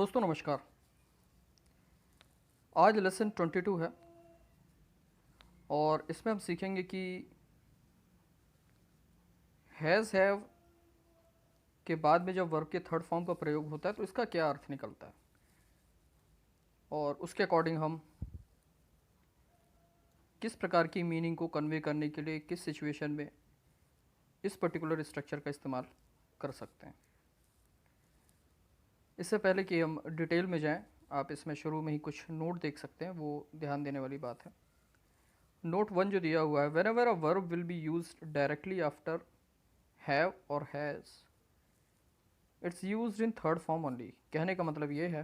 दोस्तों नमस्कार। आज लेसन 22 है और इसमें हम सीखेंगे कि हैज़ हैव के बाद में जब वर्ब के थर्ड फॉर्म का प्रयोग होता है तो इसका क्या अर्थ निकलता है और उसके अकॉर्डिंग हम किस प्रकार की मीनिंग को कन्वे करने के लिए किस सिचुएशन में इस पर्टिकुलर स्ट्रक्चर का इस्तेमाल कर सकते हैं। इससे पहले कि हम डिटेल में जाएं, आप इसमें शुरू में ही कुछ नोट देख सकते हैं, वो ध्यान देने वाली बात है। नोट 1 जो दिया हुआ है, whenever a verb will be use directly after have और has its use in third form only. कहने का मतलब ये है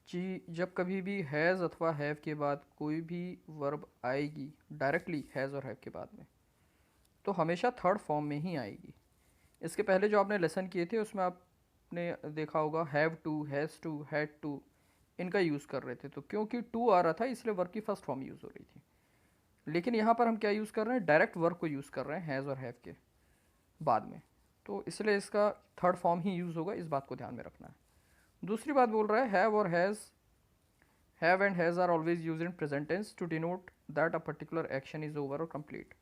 कि जब कभी भी हैज़ अथवा हैव के बाद कोई भी वर्ब आएगी डायरेक्टली हैज़ और हैव के बाद में, तो हमेशा थर्ड फॉर्म में ही आएगी। इसके पहले जो आपने लेसन किए थे उसमें आपने देखा होगा have to, has to, had to, इनका यूज़ कर रहे थे, तो क्योंकि टू आ रहा था इसलिए वर्ब की फर्स्ट फॉर्म यूज़ हो रही थी। लेकिन यहाँ पर हम क्या यूज़ कर रहे हैं, डायरेक्ट वर्ब को यूज़ कर रहे हैं हैज़ और हैव के बाद में, तो इसलिए इसका थर्ड फॉर्म ही यूज़ होगा, इस बात को ध्यान में रखना है। दूसरी बात बोल रहा है हैव और have and has are always use in present tense to denote that a particular action is over और कंप्लीट।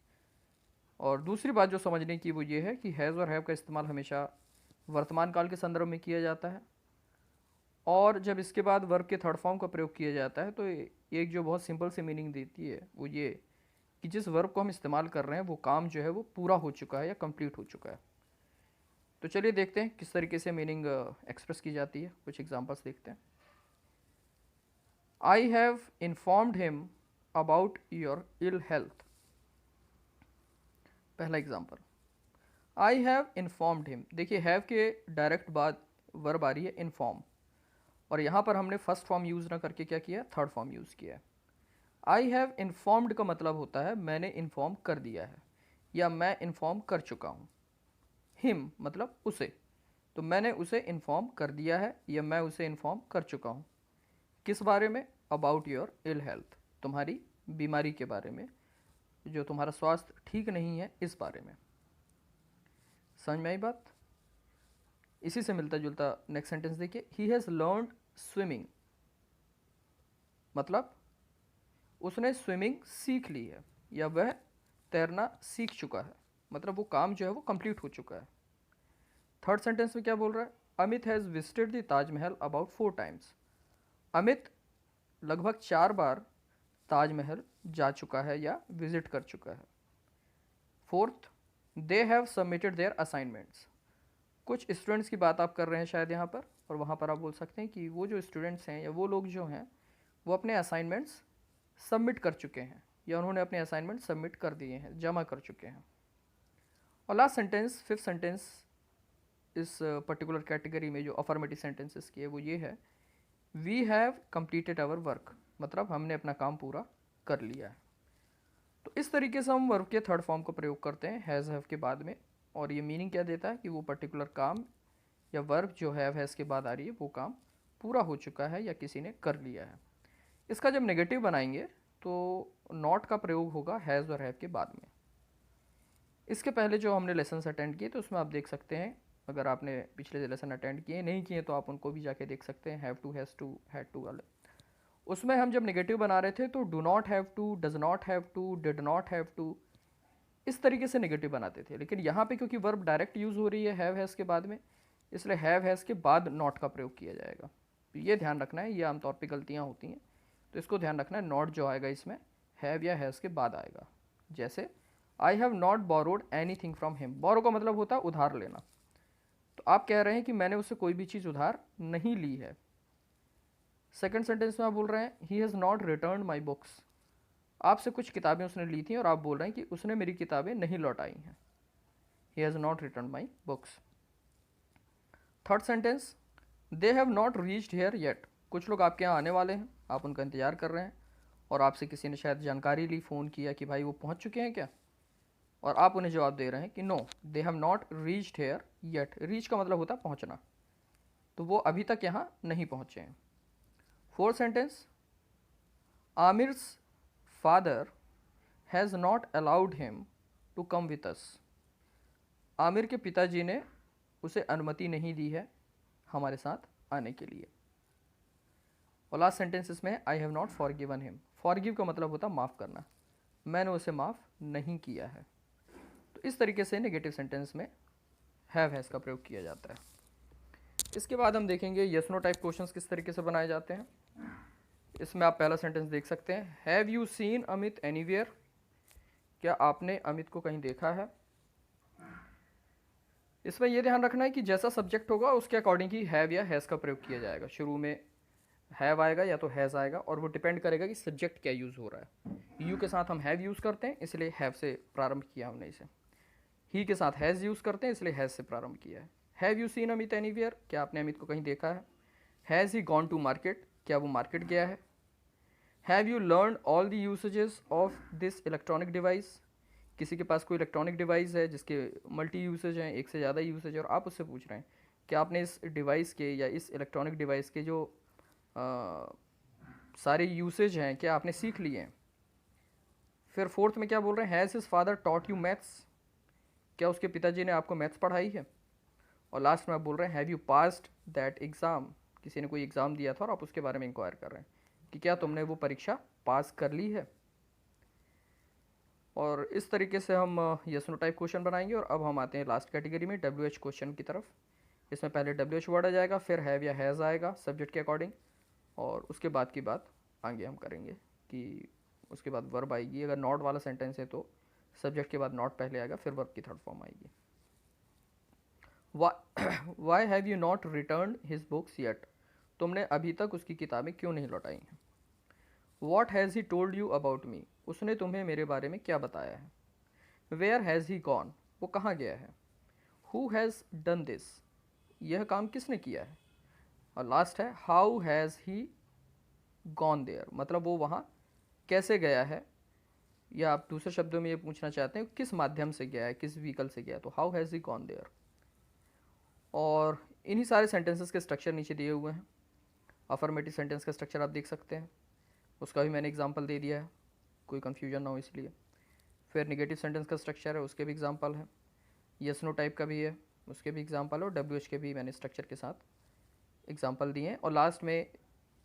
और दूसरी बात जो समझने की वो ये है कि हैज़ और हैव का इस्तेमाल हमेशा वर्तमान काल के संदर्भ में किया जाता है, और जब इसके बाद वर्ब के थर्ड फॉर्म का प्रयोग किया जाता है तो एक जो बहुत सिंपल सी मीनिंग देती है वो ये कि जिस वर्ब को हम इस्तेमाल कर रहे हैं वो काम जो है वो पूरा हो चुका है या कंप्लीट हो चुका है। तो चलिए देखते हैं किस तरीके से मीनिंग एक्सप्रेस की जाती है, कुछ एग्जांपल्स देखते हैं। I have informed him about your ill health. पहला example, I have informed him. देखिए हैव के डायरेक्ट बाद वर्ब आ रही है इन्फॉर्म, और यहाँ पर हमने फर्स्ट फॉर्म यूज़ ना करके क्या किया, थर्ड फॉर्म यूज़ किया है। आई हैव इन्फॉर्म्ड का मतलब होता है मैंने इन्फॉर्म कर दिया है या मैं इन्फॉर्म कर चुका हूँ। हिम मतलब उसे, तो मैंने उसे इन्फॉर्म कर दिया है या मैं उसे इन्फॉर्म कर चुका हूँ। किस बारे में, अबाउट योर इल हेल्थ, तुम्हारी बीमारी के बारे में, जो तुम्हारा स्वास्थ्य ठीक नहीं है इस बारे में। समझ में आई बात। इसी से मिलता जुलता नेक्स्ट सेंटेंस देखिए, ही हैज़ लर्नड स्विमिंग, मतलब उसने स्विमिंग सीख ली है या वह तैरना सीख चुका है, मतलब वो काम जो है वो कंप्लीट हो चुका है। थर्ड सेंटेंस में क्या बोल रहा है, Amit has visited the Taj Mahal about 4 times. Amit लगभग 4 बार ताजमहल जा चुका है या विजिट कर चुका है। Fourth, they have submitted there assignments. कुछ स्टूडेंट्स की बात आप कर रहे हैं शायद यहाँ पर, और वहाँ पर आप बोल सकते हैं कि वो जो स्टूडेंट्स हैं या वो लोग जो हैं वो अपने असाइनमेंट्स सबमिट कर चुके हैं या उन्होंने अपने असाइनमेंट सबमिट कर दिए हैं, जमा कर चुके हैं। और लास्ट सेंटेंस, फिफ्थ सेंटेंस इस पर्टिकुलर कैटेगरी में जो अफर्मेटिव सेंटेंसेस की है वो ये है, we have completed our work, मतलब हमने अपना काम पूरा कर लिया है। तो इस तरीके से हम वर्ब के थर्ड फॉर्म का प्रयोग करते हैं हैज़ हैव के बाद में, और ये मीनिंग क्या देता है कि वो पर्टिकुलर काम या वर्ब जो हैव हैज़ के बाद आ रही है वो काम पूरा हो चुका है या किसी ने कर लिया है। इसका जब नेगेटिव बनाएंगे तो नॉट का प्रयोग होगा हैज़ और हैव के बाद में। इसके पहले जो हमने लेसन्स अटेंड किए तो उसमें आप देख सकते हैं, अगर आपने पिछले लेसन अटेंड किए नहीं किए तो आप उनको भी जाके देख सकते हैं, have to, has to, had to वाले। उसमें हम जब नेगेटिव बना रहे थे तो do not have to, does not have to, did not have to, इस तरीके से नेगेटिव बनाते थे। लेकिन यहाँ पे क्योंकि वर्ब डायरेक्ट यूज़ हो रही है हैव हैज़ के बाद में, इसलिए हैव हैज़ के बाद नॉट का प्रयोग किया जाएगा। तो ये ध्यान रखना है, ये आमतौर पर गलतियाँ होती हैं, तो इसको ध्यान रखना है। नॉट जो आएगा इसमें हैव या हैज़ के बाद आएगा। जैसे I have not borrowed anything from him. Borrow का मतलब होता है उधार लेना, तो आप कह रहे हैं कि मैंने उससे कोई भी चीज़ उधार नहीं ली है। सेकंड सेंटेंस में आप बोल रहे हैं he has not return my books. आपसे कुछ किताबें उसने ली थी और आप बोल रहे हैं कि उसने मेरी किताबें नहीं लौटाई हैं। He has not return my books. Third sentence, they have not reached here yet. कुछ लोग आपके यहाँ आने वाले हैं, आप उनका इंतज़ार कर रहे हैं और आपसे किसी ने शायद जानकारी ली, फ़ोन किया कि भाई वो पहुँच चुके हैं क्या, और आप उन्हें जवाब दे रहे हैं कि no they have not reached here yet. Reach का मतलब होता है पहुँचना, तो वो अभी तक यहाँ नहीं पहुँचे हैं। Fourth sentence, Aamir's father has not allowed him to come with us. Aamir के पिताजी ने उसे अनुमति नहीं दी है हमारे साथ आने के लिए। और लास्ट सेंटेंस इसमें आई have not forgiven him. Forgive का मतलब होता है माफ़ करना, मैंने उसे माफ़ नहीं किया है। तो इस तरीके से नेगेटिव सेंटेंस में हैज़ का प्रयोग किया जाता है। इसके बाद हम देखेंगे यस नो टाइप क्वेश्चंस किस तरीके से बनाए जाते हैं। इसमें आप पहला सेंटेंस देख सकते हैं, have you seen Amit anywhere, क्या आपने अमित को कहीं देखा है। इसमें यह ध्यान रखना है कि जैसा सब्जेक्ट होगा उसके अकॉर्डिंग ही हैव या हैज़ का प्रयोग किया जाएगा। शुरू में हैव आएगा या तो हैज़ आएगा, और वो डिपेंड करेगा कि सब्जेक्ट क्या यूज़ हो रहा है। यू के साथ हम हैव यूज़ करते हैं, इसलिए हैव से प्रारंभ किया हमने इसे। ही के साथ हैज़ यूज़ करते हैं, इसलिए हैज़ से प्रारंभ किया है। Have you seen Amit anywhere, क्या आपने अमित को कहीं देखा है। Has he gone to market, क्या वो मार्केट गया है। Have you learn all the usages of this electronic device, किसी के पास कोई इलेक्ट्रॉनिक डिवाइस है जिसके मल्टी यूसेज हैं, एक से ज़्यादा यूसेज है, और आप उससे पूछ रहे हैं कि आपने इस डिवाइस के या इस इलेक्ट्रॉनिक डिवाइस के जो सारे यूसेज हैं क्या आपने सीख लिए हैं। फिर फोर्थ में क्या बोल रहे हैं, has his father taught you maths, क्या उसके पिताजी ने आपको मैथ्स पढ़ाई है। और लास्ट में आप बोल रहे हैं have you passed that exam, किसी ने कोई एग्ज़ाम दिया था और आप उसके बारे में इंक्वायर कर रहे हैं कि क्या तुमने वो परीक्षा पास कर ली है। और इस तरीके से हम यस नो टाइप क्वेश्चन बनाएंगे। और अब हम आते हैं लास्ट कैटेगरी में डब्ल्यू एच क्वेश्चन की तरफ। इसमें पहले डब्ल्यू एच वर्ड आ जाएगा, फिर हैव या हैज़ आएगा सब्जेक्ट के अकॉर्डिंग, और उसके बाद की बात आगे हम करेंगे कि उसके बाद वर्ब आएगी। अगर नॉट वाला सेंटेंस है तो सब्जेक्ट के बाद नॉट पहले आएगा, फिर वर्ब की थर्ड फॉर्म आएगी। Why have you not return his books yet, तुमने अभी तक उसकी किताबें क्यों नहीं लौटाई हैं। What has he told you about me, उसने तुम्हें मेरे बारे में क्या बताया है। वेयर हैज़ ही गॉन, वो कहाँ गया है। हु हैज़ डन दिस, यह काम किसने किया है। और लास्ट है how has he gone there, मतलब वो वहाँ कैसे गया है, या आप दूसरे शब्दों में ये पूछना चाहते हैं किस माध्यम से गया है, किस व्हीकल से गया है, तो how has he gone there. और इन्हीं सारे सेंटेंसेस के स्ट्रक्चर नीचे दिए हुए हैं। अफर्मेटिव सेंटेंस का स्ट्रक्चर आप देख सकते हैं, उसका भी मैंने एग्जांपल दे दिया है, कोई कन्फ्यूजन ना हो इसलिए। फिर नेगेटिव सेंटेंस का स्ट्रक्चर है, उसके भी एग्जांपल है। यस नो टाइप का भी है, उसके भी एग्जांपल, और डब्ल्यू एच के भी मैंने स्ट्रक्चर के साथ एग्जांपल दिए हैं। और लास्ट में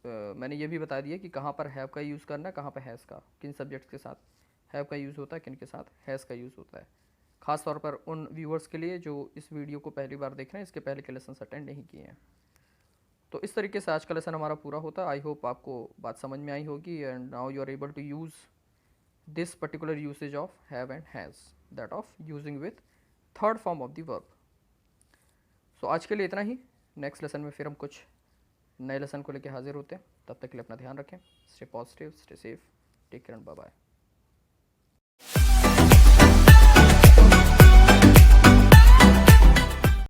मैंने ये भी बता दिया कि कहाँ पर हैव का यूज़ करना है, कहाँ पर हैज़ का, किन सब्जेक्ट्स के साथ हैव का यूज़ होता है, किन के साथ हैज़ का यूज़ होता है। ख़ास तौर पर उन व्यूअर्स के लिए जो इस वीडियो को पहली बार देख रहे हैं, इसके पहले के लेसन अटेंड नहीं किए हैं। तो इस तरीके से आज का लेसन हमारा पूरा होता है। आई होप आपको बात समझ में आई होगी, and now you are able to use this particular usage of have and has, that of using with third form of the verb. So आज के लिए इतना ही। नेक्स्ट लेसन में फिर हम कुछ नए लेसन को लेकर हाजिर होते हैं। तब तक के लिए अपना ध्यान रखें। Stay positive, stay safe, take care and bye bye.